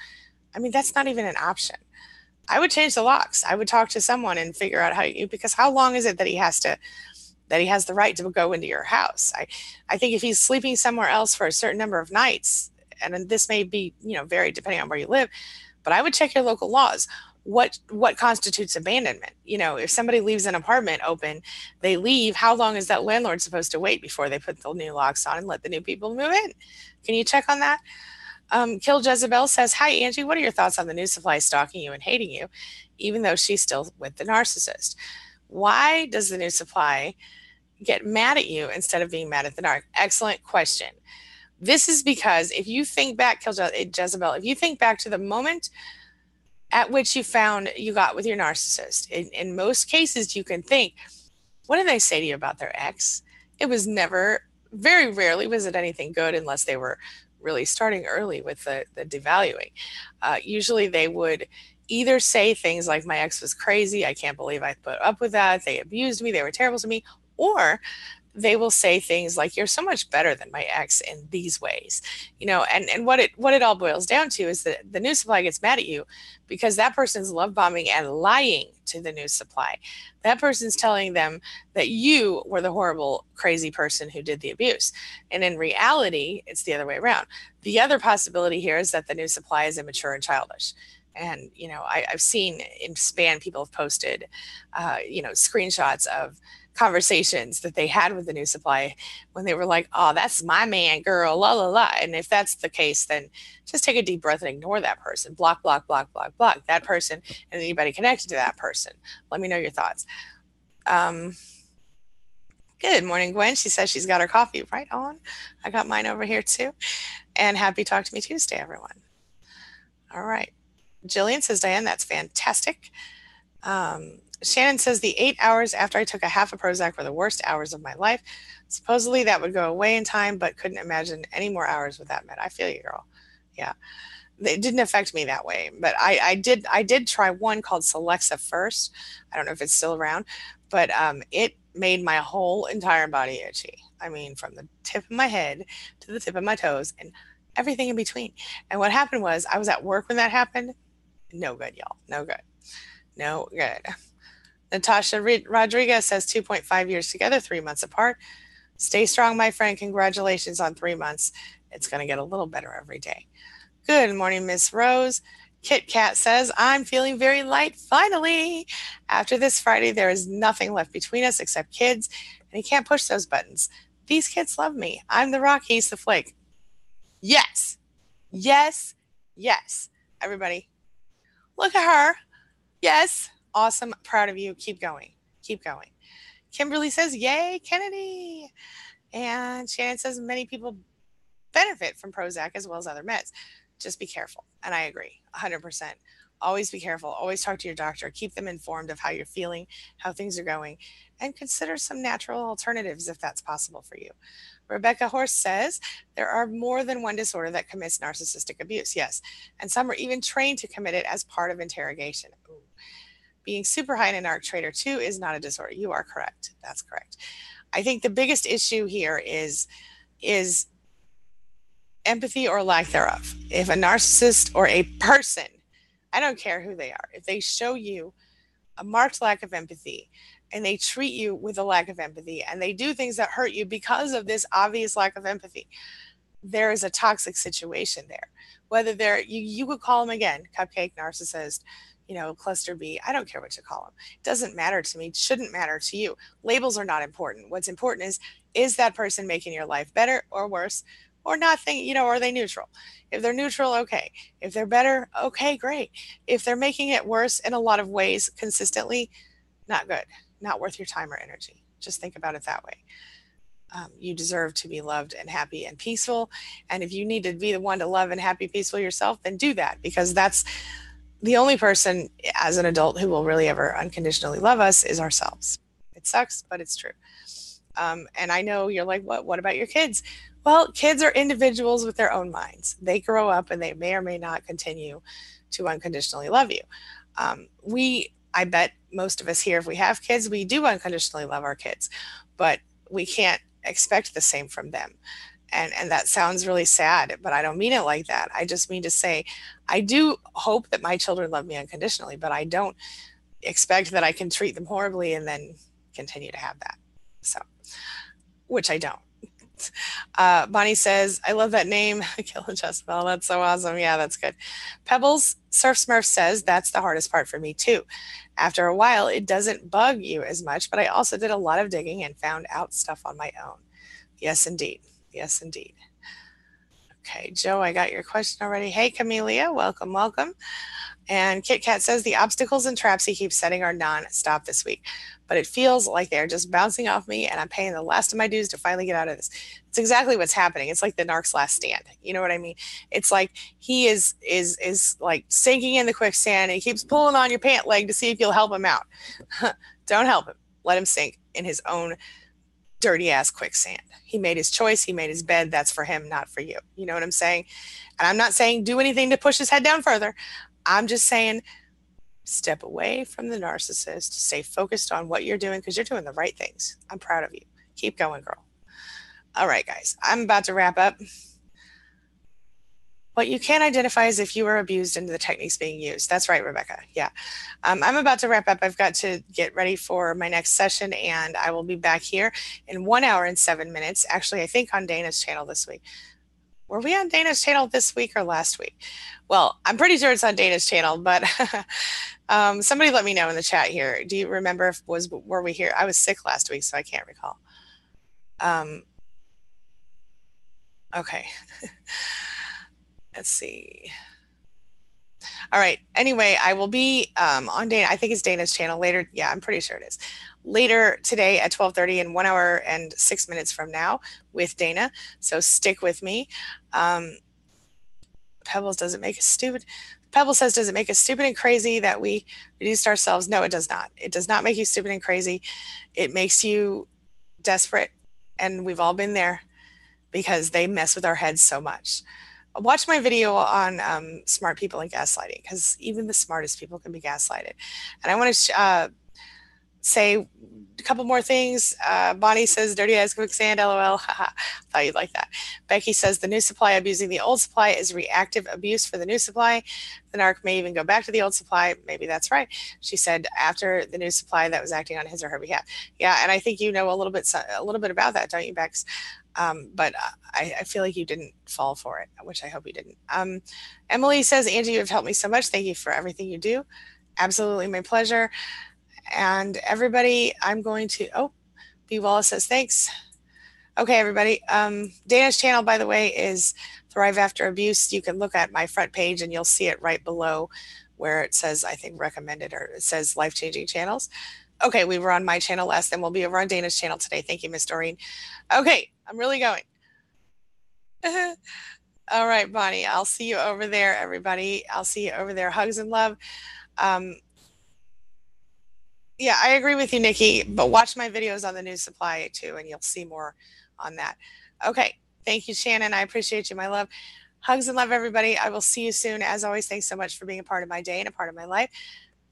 I mean, that's not even an option. I would change the locks. I would talk to someone and figure out because how long is it that he has the right to go into your house? I think if he's sleeping somewhere else for a certain number of nights, and this may be, vary depending on where you live, but I would check your local laws. What constitutes abandonment? If somebody leaves an apartment open, they leave, how long is that landlord supposed to wait before they put the new locks on and let the new people move in? Can you check on that? Kill Jezebel says, hi, Angie, what are your thoughts on the new supply stalking you and hating you, even though she's still with the narcissist? Why does the new supply get mad at you instead of being mad at the narc? Excellent question. This is because if you think back, Kill Jezebel, if you think back to the moment at which you got with your narcissist, in most cases, you can think, what did they say to you about their ex? It was never, very rarely was it anything good, unless they were really starting early with the devaluing. Usually they would either say things like, my ex was crazy, I can't believe I put up with that, they abused me, they were terrible to me, or they will say things like, you're so much better than my ex in these ways. And what it all boils down to is that the new supply gets mad at you because that person's love bombing and lying to the new supply. That person's telling them that you were the horrible, crazy person who did the abuse. And in reality, it's the other way around. The other possibility here is that the new supply is immature and childish. And, I've seen in Span, people have posted, screenshots of conversations that they had with the new supply when they were like, oh, that's my man, girl, la, la, la. And if that's the case, then just take a deep breath and ignore that person. Block, block, block, block, block that person and anybody connected to that person. Let me know your thoughts. Good morning, Gwen. She says she's got her coffee right on. I got mine over here too. And happy Talk to Me Tuesday, everyone. All right. Jillian says, Diane, that's fantastic. Shannon says the 8 hours after I took a half a Prozac were the worst hours of my life. Supposedly that would go away in time, but couldn't imagine any more hours with that med. I feel you, girl. Yeah. It didn't affect me that way, but I did try one called Celexa first. I don't know if it's still around, but it made my whole entire body itchy. I mean, from the tip of my head to the tip of my toes and everything in between. And what happened was I was at work when that happened. No good, y'all. No good. No good. Natasha Rodriguez says 2.5 years together, 3 months apart. Stay strong, my friend. Congratulations on 3 months. It's going to get a little better every day. Good morning, Miss Rose. Kit Kat says, I'm feeling very light, finally. After this Friday, there is nothing left between us except kids, and he can't push those buttons. These kids love me. I'm the rock, he's the flake. Yes, yes, yes. Everybody, look at her. Yes, awesome. Proud of you. Keep going. Keep going. Kimberly says, yay, Kennedy. And Shannon says, many people benefit from Prozac as well as other meds. Just be careful. And I agree 100%. Always be careful. Always talk to your doctor. Keep them informed of how you're feeling, how things are going, and consider some natural alternatives if that's possible for you. Rebecca Horst says there are more than one disorder that commits narcissistic abuse. Yes. And some are even trained to commit it as part of interrogation. Ooh. Being super high in an ARC trader too is not a disorder. You are correct. That's correct. I think the biggest issue here is empathy or lack thereof. If a narcissist or a person, I don't care who they are, if they show you a marked lack of empathy and they treat you with a lack of empathy and they do things that hurt you because of this obvious lack of empathy, there is a toxic situation there. Whether they're, you could call them again, cupcake, narcissist, cluster B, I don't care what you call them. It doesn't matter to me. It shouldn't matter to you. Labels are not important. What's important is that person making your life better or worse or nothing, are they neutral? If they're neutral, okay. If they're better, okay, great. If they're making it worse in a lot of ways consistently, not good. Not worth your time or energy. Just think about it that way. You deserve to be loved and happy and peaceful. And if you need to be the one to love and happy, peaceful yourself, then do that, because that's the only person as an adult who will really ever unconditionally love us is ourselves. It sucks, but it's true. And I know you're like, what about your kids? Well, kids are individuals with their own minds. They grow up and they may or may not continue to unconditionally love you. I bet most of us here, if we have kids, we do unconditionally love our kids, but we can't expect the same from them. And that sounds really sad, but I don't mean it like that. I just mean to say, I do hope that my children love me unconditionally, but I don't expect that I can treat them horribly and then continue to have that. So, which I don't. Bonnie says, I love that name, Kill and Jezebel. That's so awesome. Yeah, that's good. Pebbles Surf Smurf says, that's the hardest part for me too. After a while, it doesn't bug you as much, but I also did a lot of digging and found out stuff on my own. Yes, indeed. Yes, indeed. Okay, Joe, I got your question already. Hey, Camellia, welcome, welcome. And Kit Kat says, the obstacles and traps he keeps setting are non-stop this week, but it feels like they're just bouncing off me and I'm paying the last of my dues to finally get out of this. It's exactly what's happening. It's like the narc's last stand. You know what I mean? It's like he is like sinking in the quicksand and he keeps pulling on your pant leg to see if you'll help him out. Don't help him. Let him sink in his own dirty ass quicksand. He made his choice. He made his bed. That's for him, not for you. You know what I'm saying? And I'm not saying do anything to push his head down further. I'm just saying step away from the narcissist, stay focused on what you're doing because you're doing the right things. I'm proud of you. Keep going, girl. All right, guys, I'm about to wrap up. What you can identify is if you were abused into the techniques being used. That's right, Rebecca. Yeah. I'm about to wrap up. I've got to get ready for my next session, and I will be back here in 1 hour and 7 minutes. Actually, I think on Dana's channel this week. Were we on Dana's channel this week or last week? Well, I'm pretty sure it's on Dana's channel, but somebody let me know in the chat here. Do you remember were we here? I was sick last week, so I can't recall. Okay. Let's see. All right. Anyway, I will be on Dana. I think it's Dana's channel later. Yeah, I'm pretty sure it is. Later today at 12:30 in 1 hour and 6 minutes from now with Dana. So stick with me. Pebbles doesn't make us stupid. Pebble says, does it make us stupid and crazy that we reduced ourselves? No, it does not. It does not make you stupid and crazy. It makes you desperate, and we've all been there because they mess with our heads so much. Watch my video on smart people and gaslighting, because even the smartest people can be gaslighted. And I want to say a couple more things. Bonnie says, dirty as quicksand, lol. Thought you'd like that. Becky says, the new supply abusing the old supply is reactive abuse for the new supply. The narc may even go back to the old supply. Maybe that's right. She said after the new supply that was acting on his or her behalf. Yeah, and I think you know a little bit about that, don't you, Bex? But I feel like you didn't fall for it, which I hope you didn't. Emily says, Angie, you have helped me so much. Thank you for everything you do. Absolutely my pleasure. And everybody, I'm going to, oh, B. Wallace says, thanks. Okay, everybody. Dana's channel, by the way, is Thrive After Abuse. You can look at my front page and you'll see it right below where it says, I think, recommended, or it says life-changing channels. Okay, we were on my channel last, and we'll be over on Dana's channel today. Thank you, Miss Doreen. Okay, I'm really going. All right, Bonnie, I'll see you over there, everybody. I'll see you over there. Hugs and love. Yeah, I agree with you, Nikki, but watch my videos on the new supply too, and you'll see more on that. Okay, thank you, Shannon. I appreciate you, my love. Hugs and love, everybody. I will see you soon. As always, thanks so much for being a part of my day and a part of my life.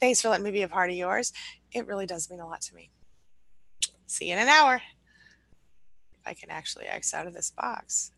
Thanks for letting me be a part of yours. It really does mean a lot to me. See you in an hour. If I can actually X out of this box.